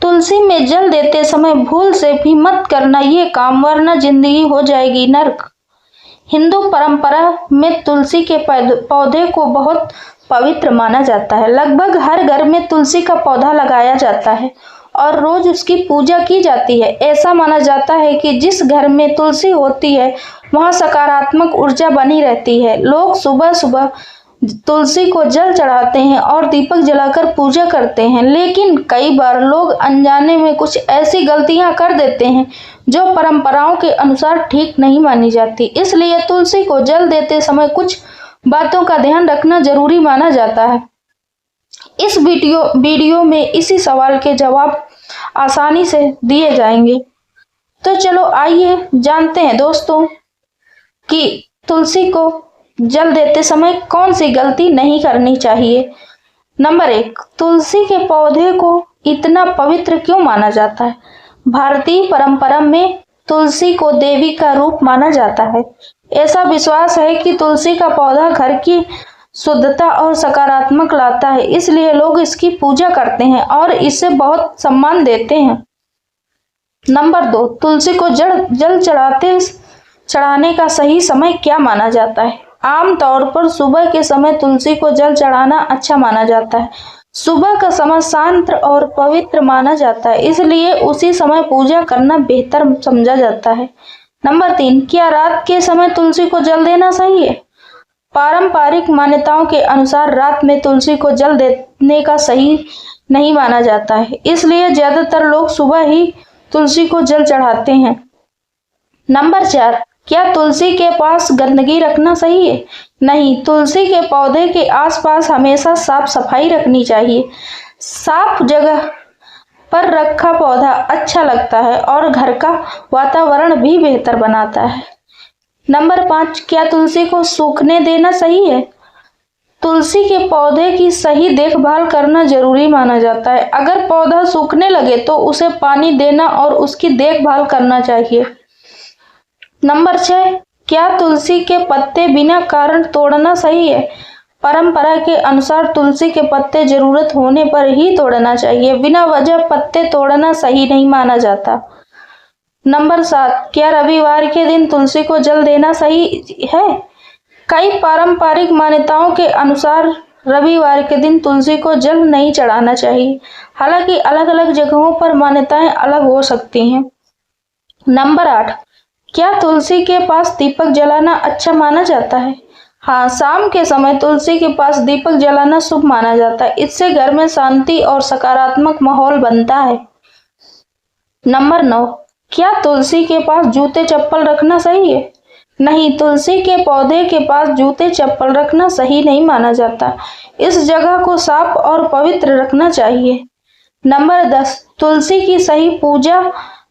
तुलसी में जल देते समय भूल से भी मत करना ये काम, वरना जिंदगी हो जाएगी नर्क। हिंदू परंपरा में तुलसी के पौधे को बहुत पवित्र माना जाता है। लगभग हर घर में तुलसी का पौधा लगाया जाता है और रोज उसकी पूजा की जाती है। ऐसा माना जाता है कि जिस घर में तुलसी होती है वहां सकारात्मक ऊर्जा बनी रहती है। लोग सुबह सुबह तुलसी को जल चढ़ाते हैं और दीपक जलाकर पूजा करते हैं, लेकिन कई बार लोग अनजाने में कुछ ऐसी गलतियां कर देते हैं जो परंपराओं के अनुसार ठीक नहीं मानी जाती। इसलिए तुलसी को जल देते समय कुछ बातों का ध्यान रखना जरूरी माना जाता है। इस वीडियो में इसी सवाल के जवाब आसानी से दिए जाएंगे। तो चलो आइए जानते हैं दोस्तों कि तुलसी को जल देते समय कौन सी गलती नहीं करनी चाहिए। नंबर 1, तुलसी के पौधे को इतना पवित्र क्यों माना जाता है? भारतीय परंपरा में तुलसी को देवी का रूप माना जाता है। ऐसा विश्वास है कि तुलसी का पौधा घर की शुद्धता और सकारात्मक लाता है, इसलिए लोग इसकी पूजा करते हैं और इसे बहुत सम्मान देते हैं। नंबर 2, तुलसी को जल चढ़ाने का सही समय क्या माना जाता है? आमतौर पर सुबह के समय तुलसी को जल चढ़ाना अच्छा माना जाता है। सुबह का समय शांत और पवित्र माना जाता है, इसलिए उसी समय पूजा करना बेहतर समझा जाता है। नंबर 3, क्या रात के समय तुलसी को जल देना सही है? पारंपरिक मान्यताओं के अनुसार रात में तुलसी को जल देने का सही नहीं माना जाता है, इसलिए ज्यादातर लोग सुबह ही तुलसी को जल चढ़ाते हैं। नंबर 4, क्या तुलसी के पास गंदगी रखना सही है? नहीं, तुलसी के पौधे के आसपास हमेशा साफ सफाई रखनी चाहिए। साफ जगह पर रखा पौधा अच्छा लगता है और घर का वातावरण भी बेहतर बनाता है। नंबर 5, क्या तुलसी को सूखने देना सही है? तुलसी के पौधे की सही देखभाल करना जरूरी माना जाता है। अगर पौधा सूखने लगे तो उसे पानी देना और उसकी देखभाल करना चाहिए। नंबर 6, क्या तुलसी के पत्ते बिना कारण तोड़ना सही है? परंपरा के अनुसार तुलसी के पत्ते जरूरत होने पर ही तोड़ना चाहिए, बिना वजह पत्ते तोड़ना सही नहीं माना जाता। नंबर 7, क्या रविवार के दिन तुलसी को जल देना सही है? कई पारंपरिक मान्यताओं के अनुसार रविवार के दिन तुलसी को जल नहीं चढ़ाना चाहिए, हालांकि अलग अलग जगहों पर मान्यताएं अलग हो सकती हैं। नंबर 8, क्या तुलसी के पास दीपक जलाना अच्छा माना जाता है? हाँ, शाम के समय तुलसी के पास दीपक जलाना शुभ माना जाता है। इससे घर में शांति और सकारात्मक माहौल बनता है। नंबर 9, क्या तुलसी के पास जूते चप्पल रखना सही है? नहीं, तुलसी के पौधे के पास जूते चप्पल रखना सही नहीं माना जाता। इस जगह को साफ और पवित्र रखना चाहिए। नंबर 10, तुलसी की सही पूजा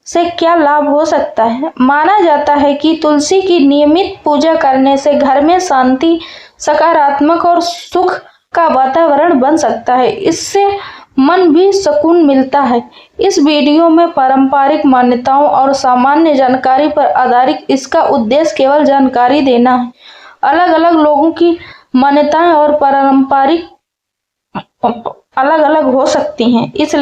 से क्या लाभ हो सकता है? माना जाता है कि तुलसी की नियमित पूजा करने से घर में शांति, सकारात्मक और सुख का वातावरण बन सकता है। इससे मन भी सुकून मिलता है। इस वीडियो में पारंपरिक मान्यताओं और सामान्य जानकारी पर आधारित इसका उद्देश्य केवल जानकारी देना है। अलग अलग लोगों की मान्यताएं और पारंपरिक अलग अलग हो सकती हैं, इसलिए